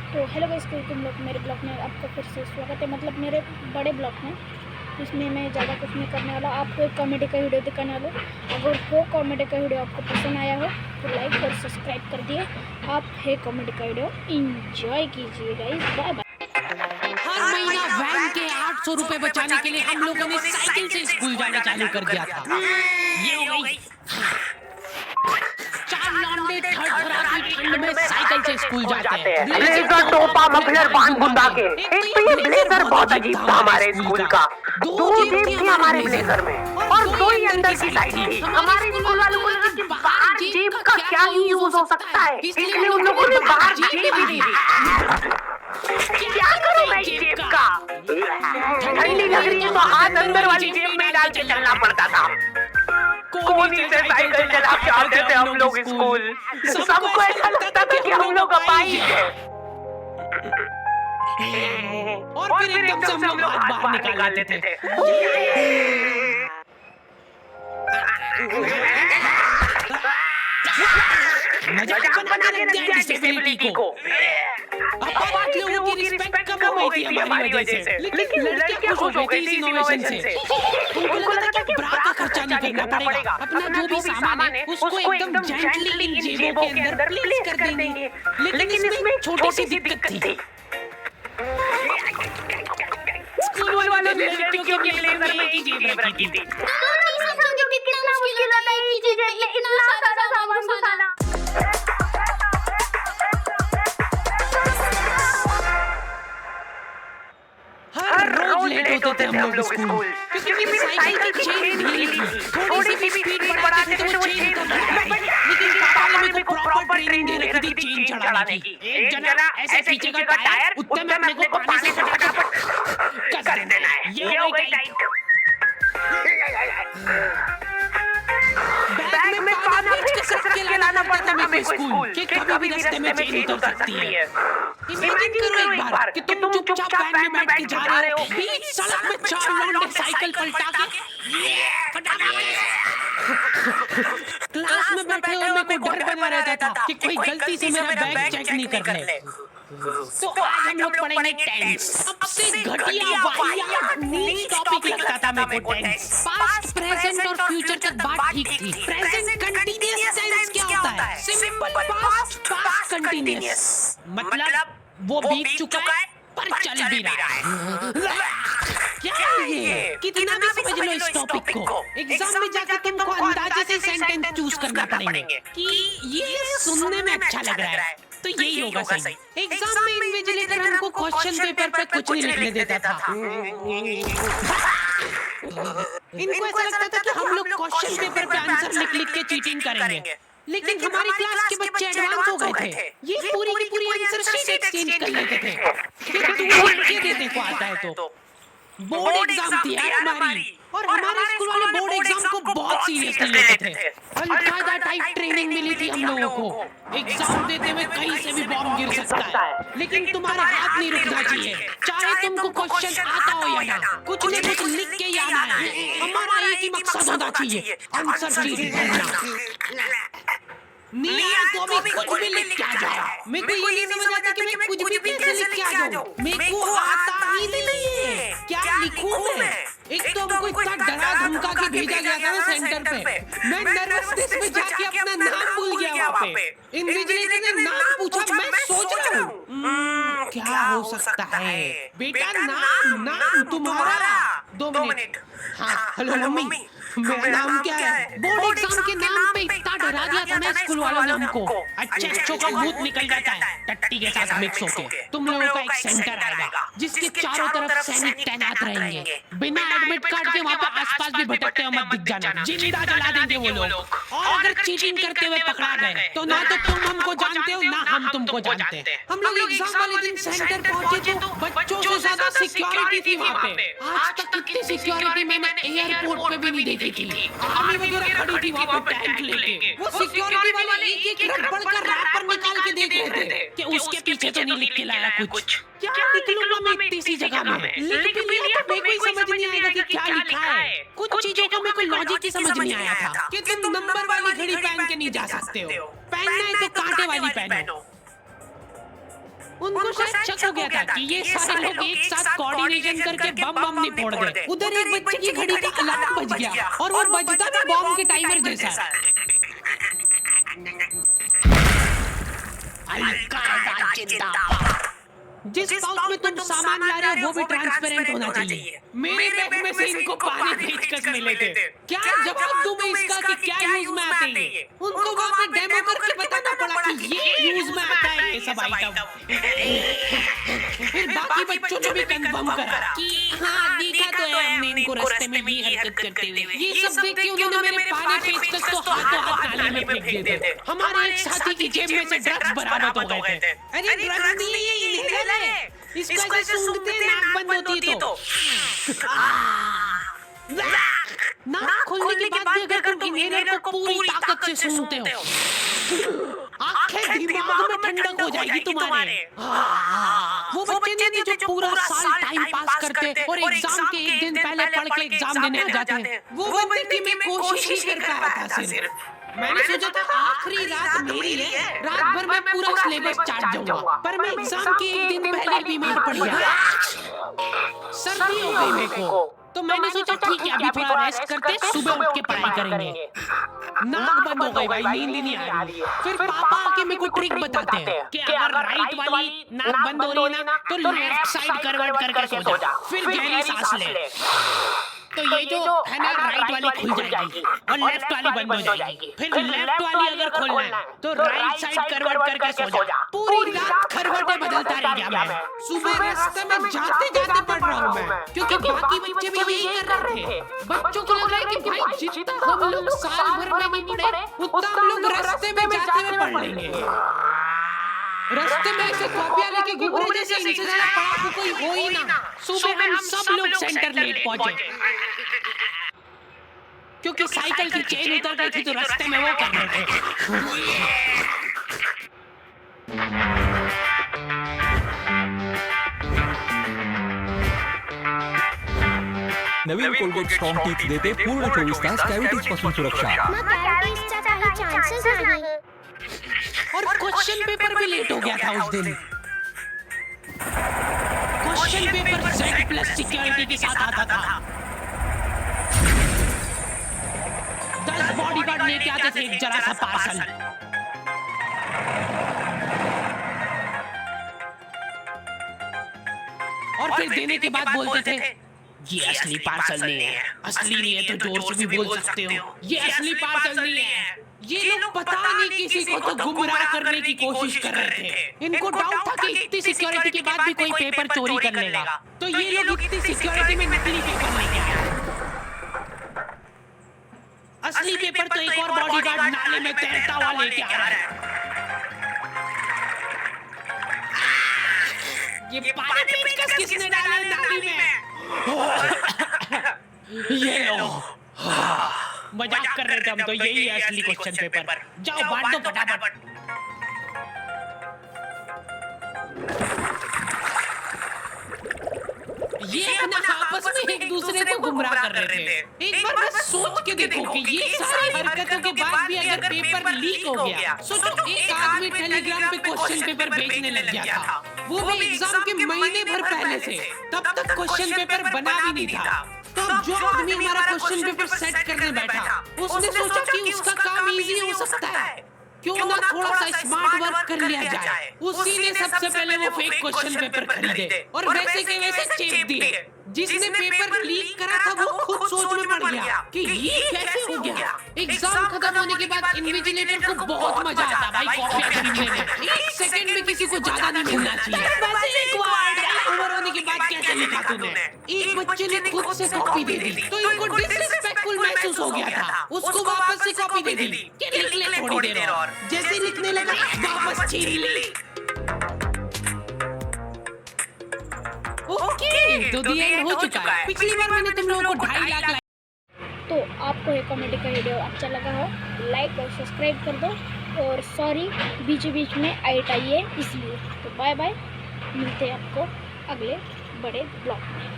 तो hello guys, तो तुम लोग मेरे ब्लॉग में आपका फिर से स्वागत है। मतलब मेरे बड़े ब्लॉग में, इसमें मैं ज़्यादा कुछ नहीं करने वाला। आपको एक कॉमेडी का वीडियो दिखाने वाला हूँ। अगर वो कॉमेडी का वीडियो आपको पसंद आया हो तो लाइक और सब्सक्राइब कर दिए। आप है कॉमेडी का वीडियो इंजॉय कीजिए गाइस। Bye bye. हर महीना वैन के 800 रुपए बचाने के लिए हम लोगों ने साइकिल से स्कूल जाना चालू कर दिया था। ये हो गई 4 लौंडे थरथराती ठंड में साइकिल से स्कूल जाते हैं। ब्लेजर, टोपा, मफलर बांध बुंदा के। एक तो ये ब्लेजर बहुत अजीब था हमारे स्कूल का। 2 जेब थी हमारे ब्लेजर में और 2 ही अंदर की साइड थी। हमारे स्कूल वालों को लगा कि बाहर जेब का क्या यूज हो सकता है, इसलिए उन लोगों ने बाहर जेब भी दी। क्या करूं मैं जेब का? ठंडी लग रही है तो हाथ अंदर वाली जेब में डाल के चलना पड़ता था। कोनी से साइकिल चला के आते थे हम लोग स्कूल। सबको ऐसा लगता था कि हम लोग अपाहिज हैं। और फिर एकदम से हम लोग हाथ बाहर निकाल लेते थे। मजाक बना के रख दिया डिसेबिलिटी को। अब लोगों की रिस्पेक्ट कम हो गई थी हमारी वजह से, लेकिन लड़कियां खुश हो गई थी इनोवेशन से। उनको लगा कि ब्रा का खर्चा नहीं करना पड़ेगा, अपना जो भी सामान है उसको एकदम जेंटली इन जेबों के अंदर प्लेस कर देंगे। लेकिन इसमें छोटी सी दिक्कत थी। स्कूल वालों ने लड़कियों के ब्लेजर में ही जेब रखी थी। कितना मुश्किल होता है ये चीजें, इतना सारा सामान उठाना। हर रोज लेट होते थे हम लोग स्कूल, क्योंकि मेरी साइकिल की चेन ढीली थी। थोड़ी सी भी स्पीड बढ़ाते थे तो वो चेन कम हो गई। लेकिन पापा ने मेरे को प्रॉपर ट्रेनिंग दे रखी थी चेन चढ़ाने की। एक जना ऐसे पीछे का टायर, उतने में अपने को पानी से फटाफट कस देना है। ये हो गई टाइट। बैग में पानी रख के लाना पड़ता था मेरे को स्कूल, कि कभी भी रास्ते में चेन उतर सकती है। इमेजिन करो एक बार कि तुम चुपचाप वैन में बैठ के जा रहे हो, बीच सड़क में 4 लौंडे साइकिल पलटा के क्लास में बैठे हुए मेरे को डर बना रहता था कि कोई गलती से मेरा बैग चेक नहीं कर ले। तो आज हम लोग पढ़ेंगे टेंस। सबसे घटिया वाहियात नीच टॉपिक लगता था मेरे को टेंस। पास्ट, प्रेजेंट और फ्यूचर तक बात ठीक थी। प्रेजेंट कंटीन्यूअस टेंस क्या होता है? Simple past, past continuous. मतलब वो बीत चुका है पर चल भी रहा है। क्या है ये? कितना भी समझ लो इस टॉपिक को, एग्जाम में जाकर तुमको अंदाजे से सेंटेंस चूज करना पड़ेंगे कि ये सुनने में अच्छा लग रहा है तो यही होगा सही। एग्जाम में इन्विजिलेटर हमको क्वेश्चन पेपर पे कुछ नहीं लिखने देता था। इनको ऐसा लगता था कि हम लोग क्वेश्चन पेपर पे आंसर लिख के चीटिंग करेंगे। लेकिन हमारी क्लास के बच्चे एडवांस हो गए थे। ये पूरी की पूरी आंसर शीट एक्सचेंज कर लेते थे कि तू लिख के देने को आता है तो। बोर्ड एग्जाम थी हमारी, और हमारे स्कूल वाले बोर्ड एग्जाम को बहुत सीरियसली लेते थे। अलकायदा टाइप ट्रेनिंग मिली थी हम लोगों को। एग्जाम देते हुए कहीं से भी बॉम्ब गिर सकता है, लेकिन तुम्हारा हाथ नहीं रुकना चाहिए। चाहे तुमको क्वेश्चन आता हो या ना, कुछ न कुछ लिख के ही आना है। हमारा एक ही मकसद होना चाहिए, आंसर शीट भरना। मैं कुछ भी लिख के आ जाओ। मेरे को ये नहीं समझ आता कि मैं कुछ भी कैसे लिख के आ जाऊं। मेरे को आता ही नहीं है, क्या लिखूं मैं? एक तो हमको इतना डरा धमका के भेजा गया था ना सेंटर पे, मैं नर्वसनेस में जाके अपना नाम भूल गया वहाँ पे। इन्विजिलेटर ने नाम पूछा, मैं सोच रहा हूँ क्या हो सकता है। बेटा नाम तुम्हारा। 2 मिनट। हाँ हेलो मम्मी, मेरा नाम क्या है? बोर्ड एग्जाम के नाम पे इतना डरा दिया था ना स्कूल वालों ने हमको। अच्छे का भूत निकल जाता है टट्टी के साथ मिक्स होके। तुम लोगों का एक सेंटर आएगा जिसके चारों तरफ सैनिक तैनात रहेंगे। बिना एडमिट कार्ड के वहाँ पे आसपास भी भटकते हो मत दिख जाना, जिंदा जला देंगे वो लोग। और अगर चीटिंग करते हुए पकड़ा गए तो ना तो तुम हमको जानते हो ना हम तुमको जानते। हम लोग एग्जाम वाले दिन सेंटर पहुंचे तो बच्चों से ज्यादा सिक्योरिटी थी वहाँ पे। आज तक इतनी सिक्योरिटी मैंने एयरपोर्ट पे भी नहीं देखी थी। आर्मी वगैरह खड़ी थी वहाँ पे टैंक लेके। वो सिक्योरिटी वाले एक रबड़ का रैपर निकाल के देख रहे थे कि उसके पीछे तो नहीं लिख के लाया कुछ। क्या निकलूंगा मैं इतनी सी जगह में? लिख भी लिया तो मेरे को समझ नहीं आएगा कि क्या लिखा है। कुछ चीजों का मेरे को लॉजिक ही समझ नहीं आया था कि तुम नंबर वाली घड़ी पहन के नहीं जा सकते हो। पहनना है तो कांटे वाली पहनो। उनको शायद शक हो गया था कि ये सारे लोग एक साथ कोऑर्डिनेशन करके बम नहीं फोड़ दे। उधर एक बच्चे की घड़ी का अलार्म बज गया और वो बजता था बॉम्ब के टाइमर जैसा। अलकायदा जिंदाबाद। जिस पाउच में तुम सामान ला रहे हो वो भी ट्रांसपेरेंट होना चाहिए। मेरे बैग में से इनको पानी पेचकस मिले थे। क्या जवाब दूं मैं इसका कि क्या यूज में आते हैं ये? उनको वहाँ पे डेमो करके बताना पड़ा कि ये यूज में आता है ये सब आइटम। फिर बाकी बच्चों ने भी कंफर्म करा कि हाँ देखा तो है हमने इनको रास्ते में भी हरकत करते हुए। ये सब देख के उन्होंने मेरे पानी पेचकस को हाथों हाथ नाले में फेंक दिए थे। हमारे एक साथी की जेब में से ड्रग्स बरामद हो गए थे। अरे ड्रग्स नहीं है, ये इनहेलर है। इसको ऐसे सूंघते नाक बंद होती तो नाक खोलने के बाद भी अगर तुम इनहेलर को पूरी ताकत से सूंघते हो आंखें दिमाग में ठंडक हो जाएगी तुम्हारे। वो बच्चे नहीं जो पूरा साल टाइम पास करते और एग्जाम के एक दिन पहले पढ़ के एग्जाम देने आ जाते हैं। वो बंदे की मैं कोशिश ही कर पाया था सिर्फ। मैंने सोचा था आखिरी रात मेरी है, रात भर मैं पूरा सिलेबस चाट जाऊंगा, पर मैं एग्जाम के एक दिन पहले बीमार पड़ गया। सर्दी हो गई मेरे को, तो मैंने सोचा ठीक है अभी थोड़ा रेस्ट करते सुबह उठ के पढ़ाई करेंगे। नाक बंद हो गई भाई, नींद ही नहीं आ रही। फिर पापा आके मेरे को ट्रिक बताते हैं कि अगर राइट वाली नाक बंद हो रही है ना तो लेफ्ट साइड करवट करके सो जा, फिर गहरी सांस ले। तो ये जो है ना राइट वाली खुल जाएगी और लेफ्ट वाली बंद हो जाएगी। फिर लेफ्ट वाली अगर खोलना है तो राइट साइड करवट करके सो जा। पूरी रात करवटें बदलता रह गया मैं। सुबह रास्ते में जाते जाते पढ़ रहा हूँ मैं, क्योंकि बाकी बच्चे भी यही कर रहे थे। बच्चों को लग रहा है कि भाई जितना हम लोग साल भर में नहीं पढ़े उतना हम लोग रास्ते में जाते हुए पढ़ लेंगे। रास्ते में ऐसे कॉपियां लेके घूम रहे जैसे इनसे ज्यादा पढ़ाकू कोई हो ही ना। सुबह हम सब लोग सेंटर लेट पहुंचे क्योंकि साइकिल की चेन उतर गई थी तो रास्ते में वो कर रहे थे। नवीन कोलगेट स्ट्रॉंग टीथ देते पूर्ण 24 तास कॅव्हिटीज पासून सुरक्षा। कॅव्हिटीजचा काही चान्सेस नाही। और क्वेश्चन पेपर भी लेट हो गया था उस दिन। क्वेश्चन पेपर Z+ सिक्योरिटी के साथ आता था। 10 बॉडीगार्ड लेके आते थे एक जरा सा पार्सल। और फिर देने के बाद बोलते थे ये असली पार्सल नहीं है। असली नहीं है तो जोर से भी बोल सकते हो ये असली पार्सल नहीं है। ये लोग पता नहीं किसी को तो गुमराह करने की कोशिश कर रहे थे। इनको डाउट था कि इतनी सिक्योरिटी के बाद भी कोई पेपर चोरी कर लेगा, तो ये लोग इतनी सिक्योरिटी में नकली पेपर लेके आए। असली पेपर तो एक और बॉडीगार्ड नाले में तैरता हुआ लेके आ रहा है। ये पानी पेचकस किसने डाला है नाली में? ये लो मजाक कर रहे थे हम तो। यही है असली क्वेश्चन पेपर। जाओ बांट दो फटाफट। ये अपना आपस में एक दूसरे को गुमराह कर रहे थे। एक बार बस सोच के देखो कि ये सारी हरकतों के बाद भी अगर पेपर लीक हो गया, सोचो एक आदमी टेलीग्राम पे क्वेश्चन पेपर भेजने लग गया था, वो भी एग्जाम के महीने भर पहले से। तब तक क्वेश्चन पेपर बना भी नहीं था। तो जो आदमी हमारा क्वेश्चन पेपर सेट करने बैठा उसने सोचा कि उसका काम इजी हो सकता है, क्यों ना थोड़ा सा स्मार्ट वर्क कर लिया जाए। उसी ने सबसे पहले वो फेक क्वेश्चन पेपर खरीदे और वैसे के वैसे चेप दिए। जिसने पेपर लीक करा था वो खुद सोच में पड़ गया कि ये कैसे हो गया। एग्जाम खत्म होने के बाद इन्विजिलेटर को बहुत मजा आता भाई कॉपियां खरीदने में। एक सेकंड में किसी को ज्यादा नहीं मिलना चाहिए। वैसे एक ओवर होने के बाद कैसे लिखा तूने? एक बच्चे ने खुद से कॉपी दे दी तो इनको डिसरिस्पेक्टफुल महसूस हो गया था। उसको वापस से कॉपी दे दी कि लिख ले थोड़ी देर और। जैसे लिखने लगा वापस छीन ली। ओके तो दी एंड हो चुका है। पिछली बार मैंने तुम लोगों को 2.5 लाख तो आपको ये कॉमेडी का वीडियो अच्छा लगा हो लाइक और सब्सक्राइब कर दो। और सॉरी बीच बीच में आइट आई है इसलिए। तो बाय बाय, मिलते हैं आपको अगले बड़े ब्लॉग में।